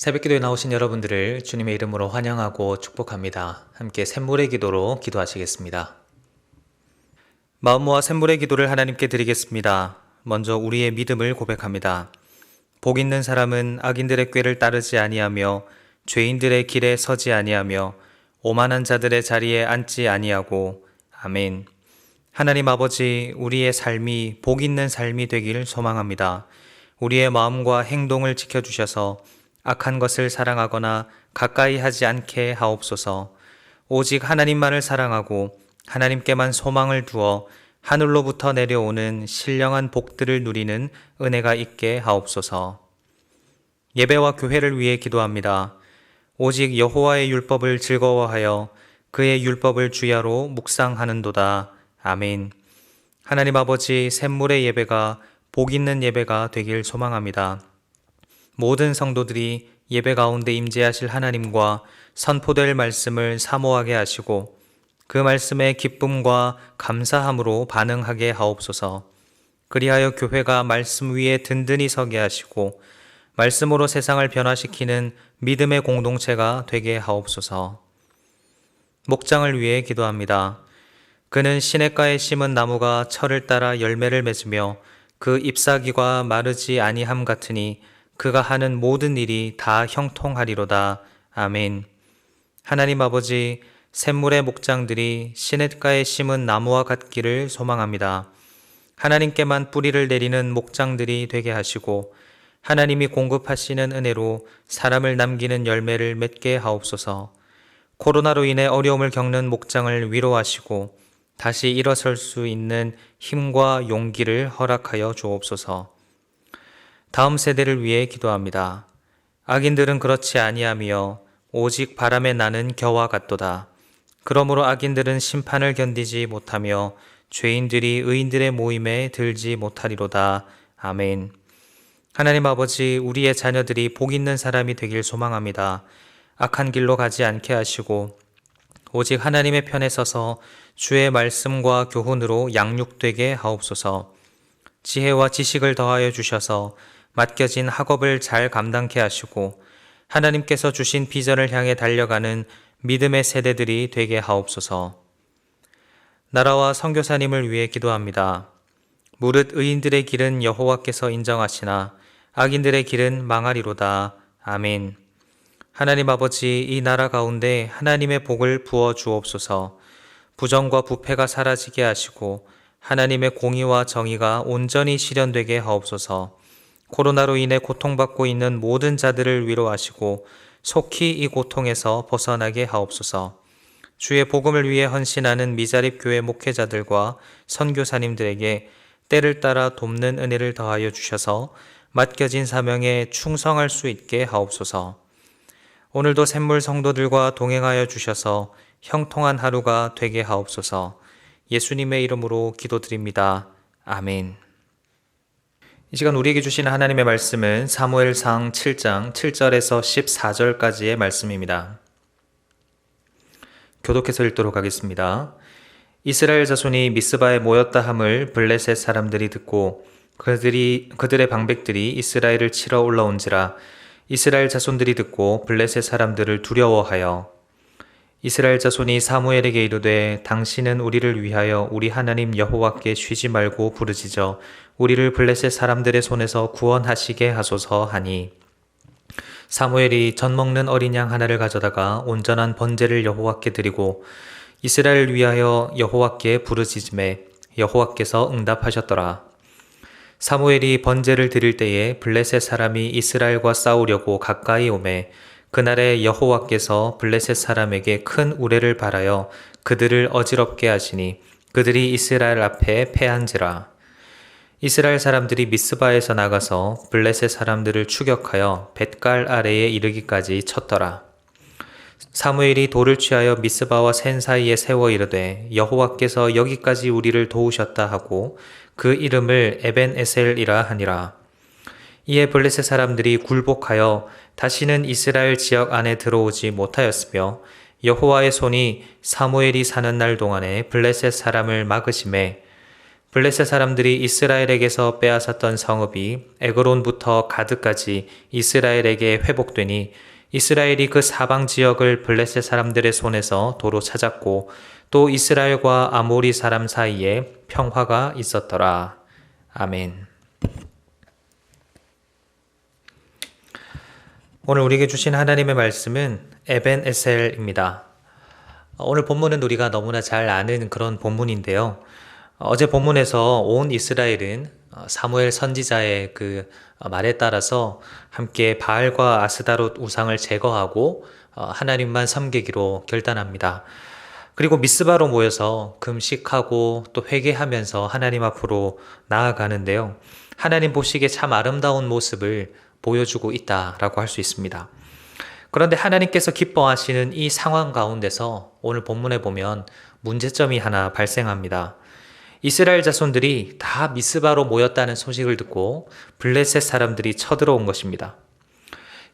새벽기도에 나오신 여러분들을 주님의 이름으로 환영하고 축복합니다. 함께 샘물의 기도로 기도하시겠습니다. 마음 모아 샘물의 기도를 하나님께 드리겠습니다. 먼저 우리의 믿음을 고백합니다. 복 있는 사람은 악인들의 꾀를 따르지 아니하며 죄인들의 길에 서지 아니하며 오만한 자들의 자리에 앉지 아니하고 아멘. 하나님 아버지, 우리의 삶이 복 있는 삶이 되길 소망합니다. 우리의 마음과 행동을 지켜주셔서 악한 것을 사랑하거나 가까이 하지 않게 하옵소서. 오직 하나님만을 사랑하고 하나님께만 소망을 두어 하늘로부터 내려오는 신령한 복들을 누리는 은혜가 있게 하옵소서. 예배와 교회를 위해 기도합니다. 오직 여호와의 율법을 즐거워하여 그의 율법을 주야로 묵상하는도다. 아멘. 하나님 아버지, 샘물의 예배가 복 있는 예배가 되길 소망합니다. 모든 성도들이 예배 가운데 임재하실 하나님과 선포될 말씀을 사모하게 하시고 그 말씀에 기쁨과 감사함으로 반응하게 하옵소서. 그리하여 교회가 말씀 위에 든든히 서게 하시고 말씀으로 세상을 변화시키는 믿음의 공동체가 되게 하옵소서. 목장을 위해 기도합니다. 그는 시냇가에 심은 나무가 철을 따라 열매를 맺으며 그 잎사귀가 마르지 아니함 같으니 그가 하는 모든 일이 다 형통하리로다. 아멘. 하나님 아버지, 샘물의 목장들이 시냇가에 심은 나무와 같기를 소망합니다. 하나님께만 뿌리를 내리는 목장들이 되게 하시고 하나님이 공급하시는 은혜로 사람을 남기는 열매를 맺게 하옵소서. 코로나로 인해 어려움을 겪는 목장을 위로하시고 다시 일어설 수 있는 힘과 용기를 허락하여 주옵소서. 다음 세대를 위해 기도합니다. 악인들은 그렇지 아니하며 오직 바람에 나는 겨와 같도다. 그러므로 악인들은 심판을 견디지 못하며 죄인들이 의인들의 모임에 들지 못하리로다. 아멘. 하나님 아버지, 우리의 자녀들이 복 있는 사람이 되길 소망합니다. 악한 길로 가지 않게 하시고 오직 하나님의 편에 서서 주의 말씀과 교훈으로 양육되게 하옵소서. 지혜와 지식을 더하여 주셔서 맡겨진 학업을 잘 감당케 하시고 하나님께서 주신 비전을 향해 달려가는 믿음의 세대들이 되게 하옵소서. 나라와 선교사님을 위해 기도합니다. 무릇 의인들의 길은 여호와께서 인정하시나 악인들의 길은 망하리로다. 아멘. 하나님 아버지, 이 나라 가운데 하나님의 복을 부어 주옵소서. 부정과 부패가 사라지게 하시고 하나님의 공의와 정의가 온전히 실현되게 하옵소서. 코로나로 인해 고통받고 있는 모든 자들을 위로하시고 속히 이 고통에서 벗어나게 하옵소서. 주의 복음을 위해 헌신하는 미자립 교회 목회자들과 선교사님들에게 때를 따라 돕는 은혜를 더하여 주셔서 맡겨진 사명에 충성할 수 있게 하옵소서. 오늘도 샘물 성도들과 동행하여 주셔서 형통한 하루가 되게 하옵소서. 예수님의 이름으로 기도드립니다. 아멘. 이 시간 우리에게 주시는 하나님의 말씀은 사무엘상 7장 7절에서 14절까지의 말씀입니다. 교독해서 읽도록 하겠습니다. 이스라엘 자손이 미스바에 모였다 함을 블레셋 사람들이 듣고 그들의 방백들이 이스라엘을 치러 올라온지라. 이스라엘 자손들이 듣고 블레셋 사람들을 두려워하여 이스라엘 자손이 사무엘에게 이르되 당신은 우리를 위하여 우리 하나님 여호와께 쉬지 말고 부르짖어 우리를 블레셋 사람들의 손에서 구원하시게 하소서 하니 사무엘이 젖 먹는 어린 양 하나를 가져다가 온전한 번제를 여호와께 드리고 이스라엘을 위하여 여호와께 부르짖음에 여호와께서 응답하셨더라. 사무엘이 번제를 드릴 때에 블레셋 사람이 이스라엘과 싸우려고 가까이 오매 그날에 여호와께서 블레셋 사람에게 큰 우레를 발하여 그들을 어지럽게 하시니 그들이 이스라엘 앞에 패한지라. 이스라엘 사람들이 미스바에서 나가서 블레셋 사람들을 추격하여 벳갈 아래에 이르기까지 쳤더라. 사무엘이 돌을 취하여 미스바와 센 사이에 세워 이르되 여호와께서 여기까지 우리를 도우셨다 하고 그 이름을 에벤에셀이라 하니라. 이에 블레셋 사람들이 굴복하여 다시는 이스라엘 지역 안에 들어오지 못하였으며 여호와의 손이 사무엘이 사는 날 동안에 블레셋 사람을 막으심에 블레셋 사람들이 이스라엘에게서 빼앗았던 성읍이 에그론부터 가드까지 이스라엘에게 회복되니 이스라엘이 그 사방 지역을 블레셋 사람들의 손에서 도로 찾았고 또 이스라엘과 아모리 사람 사이에 평화가 있었더라. 아멘. 오늘 우리에게 주신 하나님의 말씀은 에벤 에셀입니다. 오늘 본문은 우리가 너무나 잘 아는 그런 본문인데요. 어제 본문에서 온 이스라엘은 사무엘 선지자의 그 말에 따라서 함께 바알과 아스다롯 우상을 제거하고 하나님만 섬기기로 결단합니다. 그리고 미스바로 모여서 금식하고 또 회개하면서 하나님 앞으로 나아가는데요. 하나님 보시기에 참 아름다운 모습을 보여주고 있다라고 할 수 있습니다. 그런데 하나님께서 기뻐하시는 이 상황 가운데서 오늘 본문에 보면 문제점이 하나 발생합니다. 이스라엘 자손들이 다 미스바로 모였다는 소식을 듣고 블레셋 사람들이 쳐들어온 것입니다.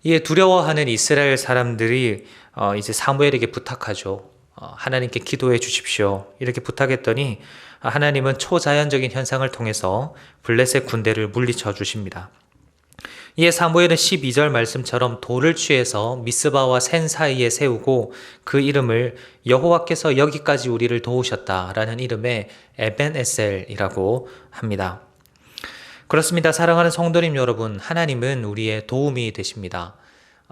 이에 두려워하는 이스라엘 사람들이 이제 사무엘에게 부탁하죠. 하나님께 기도해 주십시오. 이렇게 부탁했더니 하나님은 초자연적인 현상을 통해서 블레셋 군대를 물리쳐 주십니다. 이에 사무엘은 12절 말씀처럼 돌을 취해서 미스바와 센 사이에 세우고 그 이름을 여호와께서 여기까지 우리를 도우셨다라는 이름의 에벤에셀이라고 합니다. 그렇습니다. 사랑하는 성도님 여러분, 하나님은 우리의 도움이 되십니다.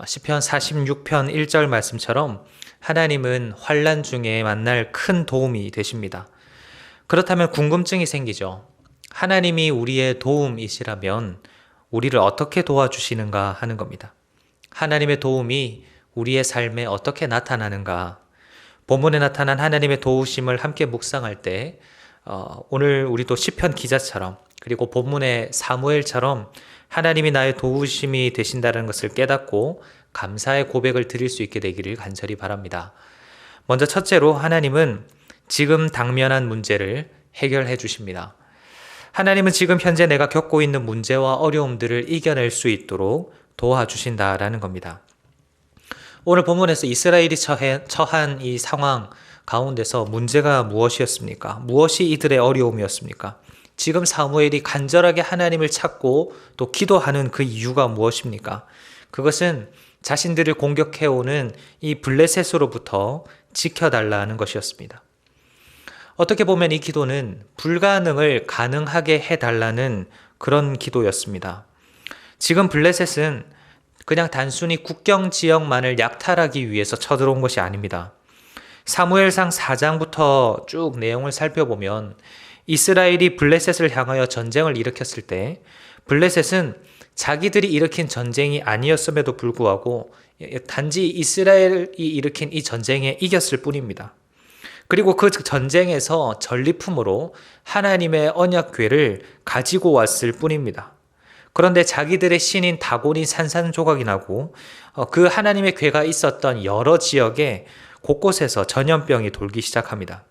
시편 46편 1절 말씀처럼 하나님은 환난 중에 만날 큰 도움이 되십니다. 그렇다면 궁금증이 생기죠. 하나님이 우리의 도움이시라면 우리를 어떻게 도와주시는가 하는 겁니다. 하나님의 도움이 우리의 삶에 어떻게 나타나는가? 본문에 나타난 하나님의 도우심을 함께 묵상할 때 오늘 우리도 시편 기자처럼 그리고 본문의 사무엘처럼 하나님이 나의 도우심이 되신다는 것을 깨닫고 감사의 고백을 드릴 수 있게 되기를 간절히 바랍니다. 먼저 첫째로 하나님은 지금 당면한 문제를 해결해 주십니다. 하나님은 지금 현재 내가 겪고 있는 문제와 어려움들을 이겨낼 수 있도록 도와주신다라는 겁니다. 오늘 본문에서 이스라엘이 처한 이 상황 가운데서 문제가 무엇이었습니까? 무엇이 이들의 어려움이었습니까? 지금 사무엘이 간절하게 하나님을 찾고 또 기도하는 그 이유가 무엇입니까? 그것은 자신들을 공격해오는 이 블레셋으로부터 지켜달라는 것이었습니다. 어떻게 보면 이 기도는 불가능을 가능하게 해달라는 그런 기도였습니다. 지금 블레셋은 그냥 단순히 국경 지역만을 약탈하기 위해서 쳐들어온 것이 아닙니다. 사무엘상 4장부터 쭉 내용을 살펴보면 이스라엘이 블레셋을 향하여 전쟁을 일으켰을 때 블레셋은 자기들이 일으킨 전쟁이 아니었음에도 불구하고 단지 이스라엘이 일으킨 이 전쟁에 이겼을 뿐입니다. 그리고 그 전쟁에서 전리품으로 하나님의 언약궤를 가지고 왔을 뿐입니다. 그런데 자기들의 신인 다곤이 산산조각이 나고 그 하나님의 궤가 있었던 여러 지역에 곳곳에서 전염병이 돌기 시작합니다.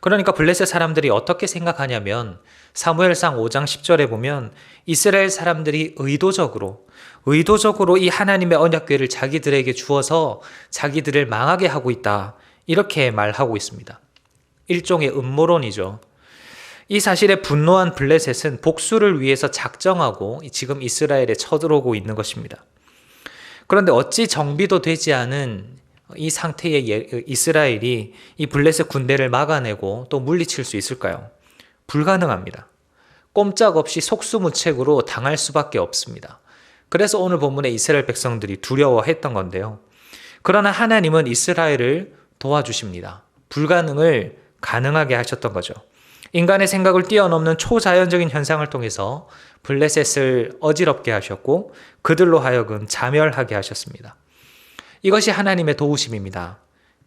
그러니까 블레셋 사람들이 어떻게 생각하냐면 사무엘상 5장 10절에 보면 이스라엘 사람들이 의도적으로 이 하나님의 언약궤를 자기들에게 주어서 자기들을 망하게 하고 있다. 이렇게 말하고 있습니다. 일종의 음모론이죠. 이 사실에 분노한 블레셋은 복수를 위해서 작정하고 지금 이스라엘에 쳐들어오고 있는 것입니다. 그런데 어찌 정비도 되지 않은 이 상태의 이스라엘이 이 블레셋 군대를 막아내고 또 물리칠 수 있을까요? 불가능합니다. 꼼짝없이 속수무책으로 당할 수밖에 없습니다. 그래서 오늘 본문에 이스라엘 백성들이 두려워했던 건데요. 그러나 하나님은 이스라엘을 도와주십니다. 불가능을 가능하게 하셨던 거죠. 인간의 생각을 뛰어넘는 초자연적인 현상을 통해서 블레셋을 어지럽게 하셨고 그들로 하여금 자멸하게 하셨습니다. 이것이 하나님의 도우심입니다.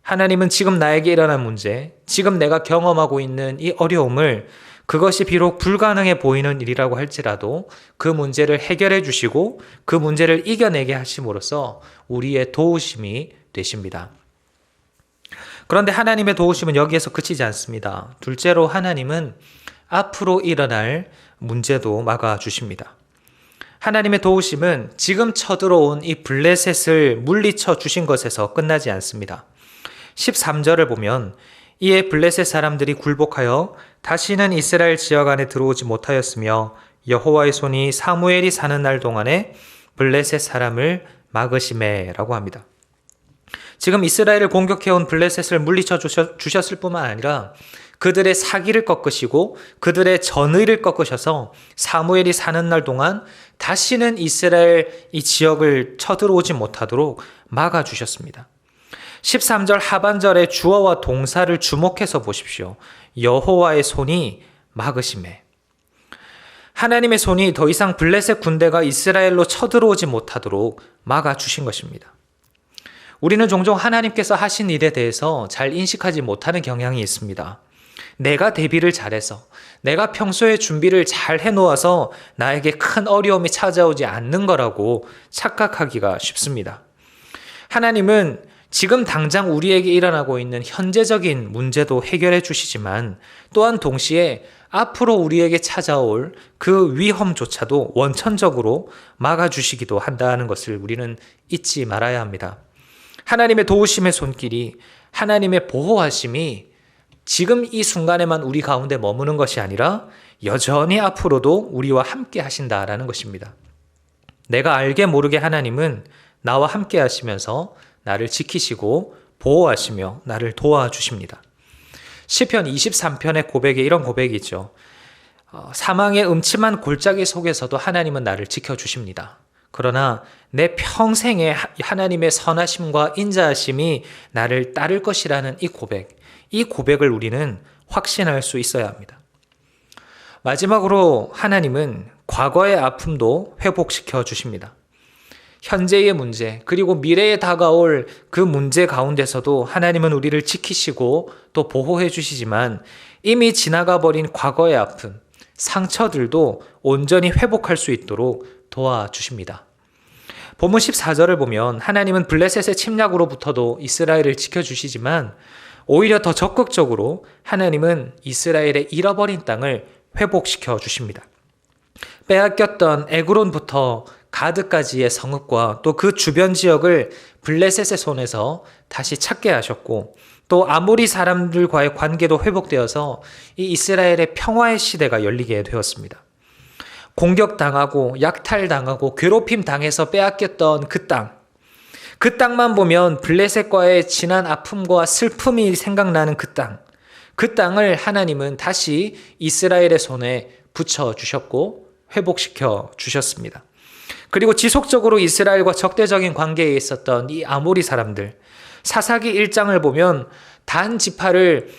하나님은 지금 나에게 일어난 문제, 지금 내가 경험하고 있는 이 어려움을 그것이 비록 불가능해 보이는 일이라고 할지라도 그 문제를 해결해 주시고 그 문제를 이겨내게 하심으로써 우리의 도우심이 되십니다. 그런데 하나님의 도우심은 여기에서 그치지 않습니다. 둘째로 하나님은 앞으로 일어날 문제도 막아주십니다. 하나님의 도우심은 지금 쳐들어온 이 블레셋을 물리쳐 주신 것에서 끝나지 않습니다. 13절을 보면 이에 블레셋 사람들이 굴복하여 다시는 이스라엘 지역 안에 들어오지 못하였으며 여호와의 손이 사무엘이 사는 날 동안에 블레셋 사람을 막으심에라고 합니다. 지금 이스라엘을 공격해온 블레셋을 물리쳐 주셨을 뿐만 아니라 그들의 사기를 꺾으시고 그들의 전의를 꺾으셔서 사무엘이 사는 날 동안 다시는 이스라엘 이 지역을 쳐들어오지 못하도록 막아주셨습니다. 13절 하반절의 주어와 동사를 주목해서 보십시오. 여호와의 손이 막으심에. 하나님의 손이 더 이상 블레셋 군대가 이스라엘로 쳐들어오지 못하도록 막아주신 것입니다. 우리는 종종 하나님께서 하신 일에 대해서 잘 인식하지 못하는 경향이 있습니다. 내가 대비를 잘해서, 내가 평소에 준비를 잘 해놓아서 나에게 큰 어려움이 찾아오지 않는 거라고 착각하기가 쉽습니다. 하나님은 지금 당장 우리에게 일어나고 있는 현재적인 문제도 해결해 주시지만 또한 동시에 앞으로 우리에게 찾아올 그 위험조차도 원천적으로 막아주시기도 한다는 것을 우리는 잊지 말아야 합니다. 하나님의 도우심의 손길이, 하나님의 보호하심이 지금 이 순간에만 우리 가운데 머무는 것이 아니라 여전히 앞으로도 우리와 함께 하신다라는 것입니다. 내가 알게 모르게 하나님은 나와 함께 하시면서 나를 지키시고 보호하시며 나를 도와주십니다. 시편 23편의 고백에 이런 고백이 있죠. 사망의 음침한 골짜기 속에서도 하나님은 나를 지켜주십니다. 그러나 내 평생에 하나님의 선하심과 인자하심이 나를 따를 것이라는 이 고백을 우리는 확신할 수 있어야 합니다. 마지막으로 하나님은 과거의 아픔도 회복시켜 주십니다. 현재의 문제, 그리고 미래에 다가올 그 문제 가운데서도 하나님은 우리를 지키시고 또 보호해 주시지만 이미 지나가 버린 과거의 아픔, 상처들도 온전히 회복할 수 있도록 도와주십니다. 본문 14절을 보면 하나님은 블레셋의 침략으로부터도 이스라엘을 지켜주시지만 오히려 더 적극적으로 하나님은 이스라엘의 잃어버린 땅을 회복시켜 주십니다. 빼앗겼던 에그론부터 가드까지의 성읍과 또 그 주변 지역을 블레셋의 손에서 다시 찾게 하셨고 또 아모리 사람들과의 관계도 회복되어서 이 이스라엘의 평화의 시대가 열리게 되었습니다. 공격당하고 약탈당하고 괴롭힘 당해서 빼앗겼던 그 땅만 보면 블레셋과의 지난 아픔과 슬픔이 생각나는 그 땅을 하나님은 다시 이스라엘의 손에 붙여주셨고 회복시켜 주셨습니다. 그리고 지속적으로 이스라엘과 적대적인 관계에 있었던 이 아모리 사람들, 사사기 1장을 보면 단 지파를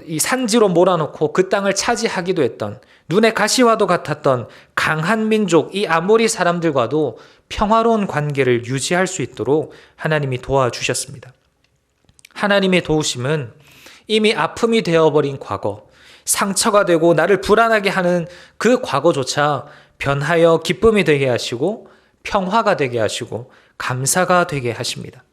이 산지로 몰아놓고 그 땅을 차지하기도 했던, 눈에 가시와도 같았던 강한 민족 이 아모리 사람들과도 평화로운 관계를 유지할 수 있도록 하나님이 도와주셨습니다. 하나님의 도우심은 이미 아픔이 되어버린 과거, 상처가 되고 나를 불안하게 하는 그 과거조차 변하여 기쁨이 되게 하시고 평화가 되게 하시고 감사가 되게 하십니다.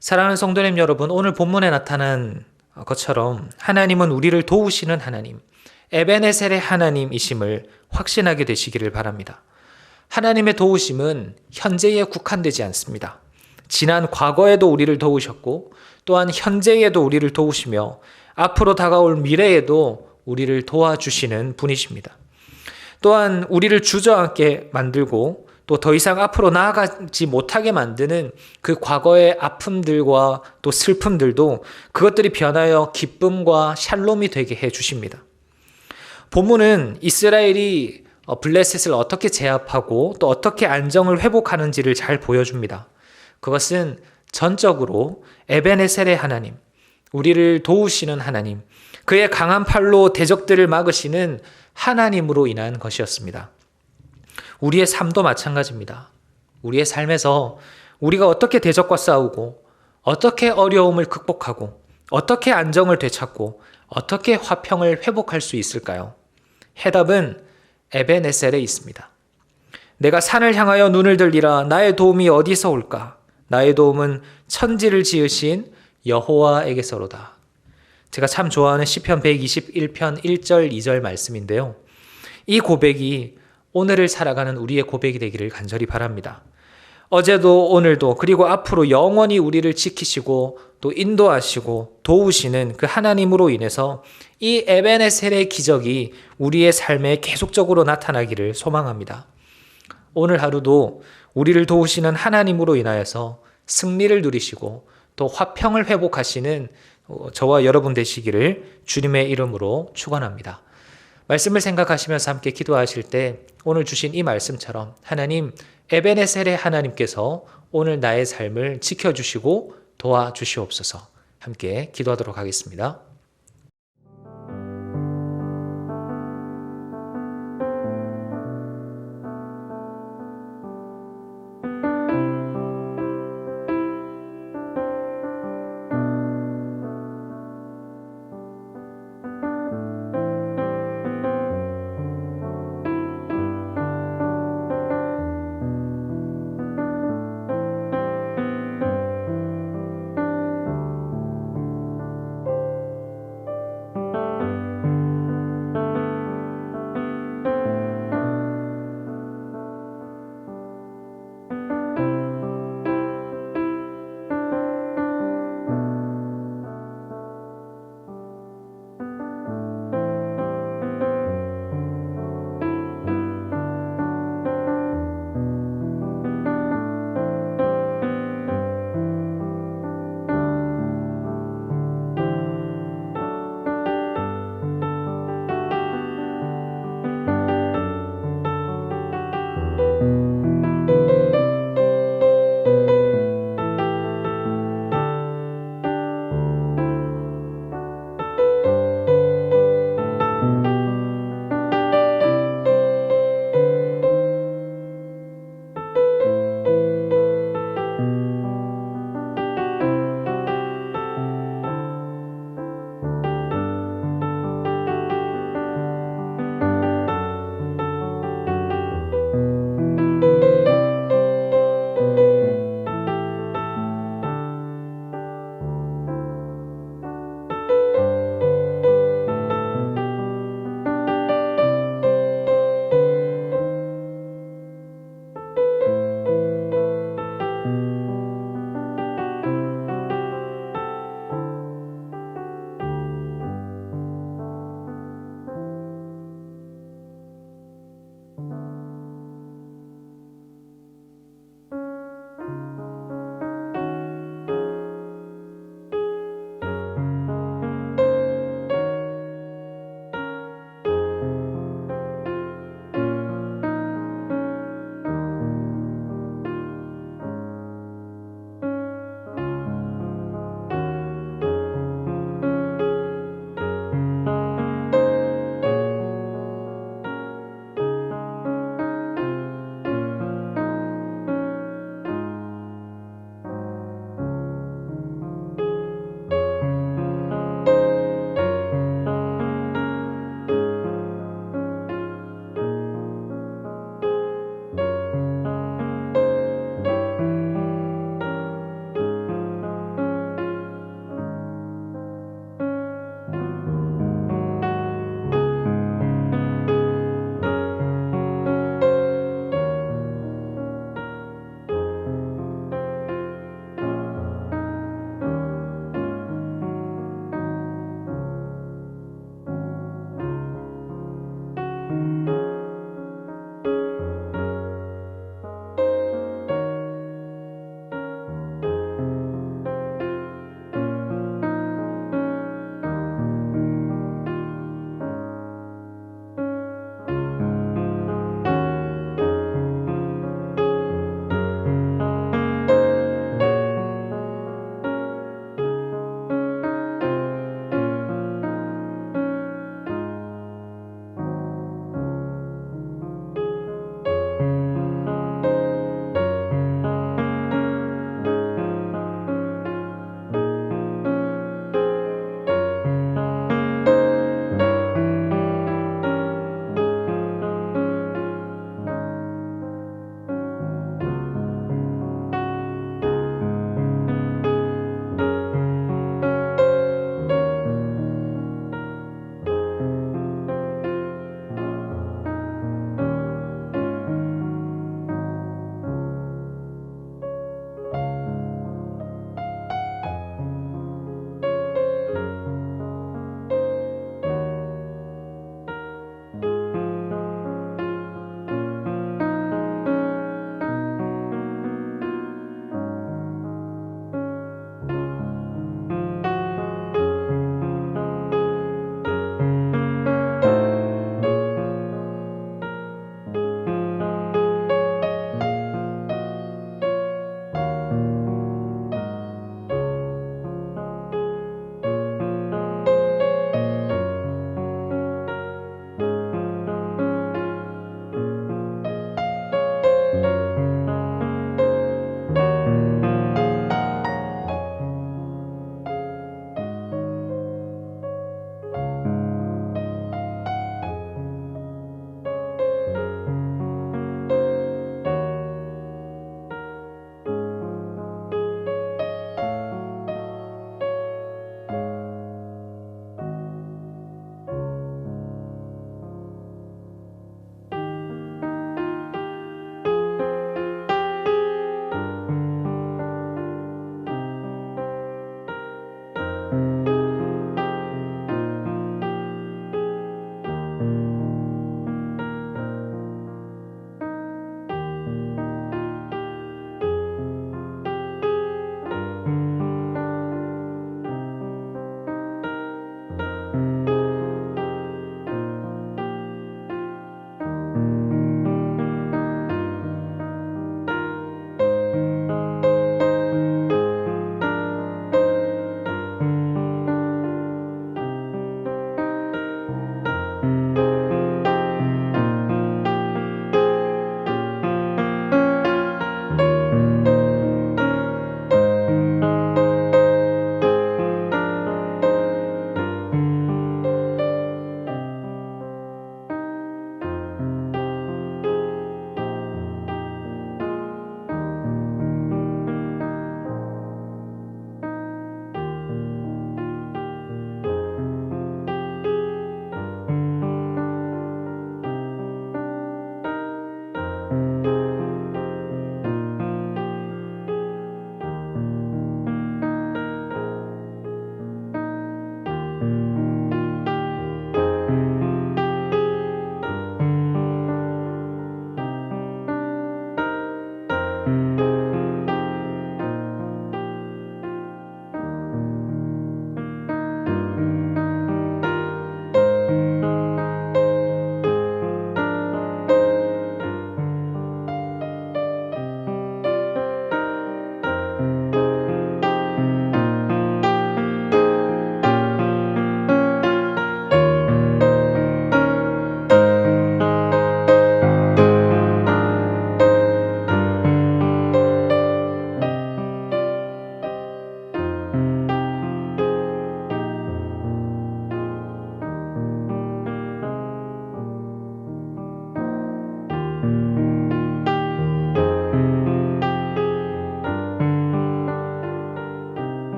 사랑하는 성도님 여러분, 오늘 본문에 나타난 것처럼 하나님은 우리를 도우시는 하나님, 에베네셀의 하나님이심을 확신하게 되시기를 바랍니다. 하나님의 도우심은 현재에 국한되지 않습니다. 지난 과거에도 우리를 도우셨고 또한 현재에도 우리를 도우시며 앞으로 다가올 미래에도 우리를 도와주시는 분이십니다. 또한 우리를 주저앉게 만들고 또 더 이상 앞으로 나아가지 못하게 만드는 그 과거의 아픔들과 또 슬픔들도 그것들이 변하여 기쁨과 샬롬이 되게 해 주십니다. 본문은 이스라엘이 블레셋을 어떻게 제압하고 또 어떻게 안정을 회복하는지를 잘 보여줍니다. 그것은 전적으로 에베네셀의 하나님, 우리를 도우시는 하나님, 그의 강한 팔로 대적들을 막으시는 하나님으로 인한 것이었습니다. 우리의 삶도 마찬가지입니다. 우리의 삶에서 우리가 어떻게 대적과 싸우고 어떻게 어려움을 극복하고 어떻게 안정을 되찾고 어떻게 화평을 회복할 수 있을까요? 해답은 에베네셀에 있습니다. 내가 산을 향하여 눈을 들리라. 나의 도움이 어디서 올까? 나의 도움은 천지를 지으신 여호와에게서로다. 제가 참 좋아하는 시편 121편 1절 2절 말씀인데요. 이 고백이 오늘을 살아가는 우리의 고백이 되기를 간절히 바랍니다. 어제도 오늘도 그리고 앞으로 영원히 우리를 지키시고 또 인도하시고 도우시는 그 하나님으로 인해서 이 에베네셀의 기적이 우리의 삶에 계속적으로 나타나기를 소망합니다. 오늘 하루도 우리를 도우시는 하나님으로 인하여서 승리를 누리시고 또 화평을 회복하시는 저와 여러분 되시기를 주님의 이름으로 축원합니다. 말씀을 생각하시면서 함께 기도하실 때 오늘 주신 이 말씀처럼 하나님, 에베네셀의 하나님께서 오늘 나의 삶을 지켜주시고 도와주시옵소서. 함께 기도하도록 하겠습니다.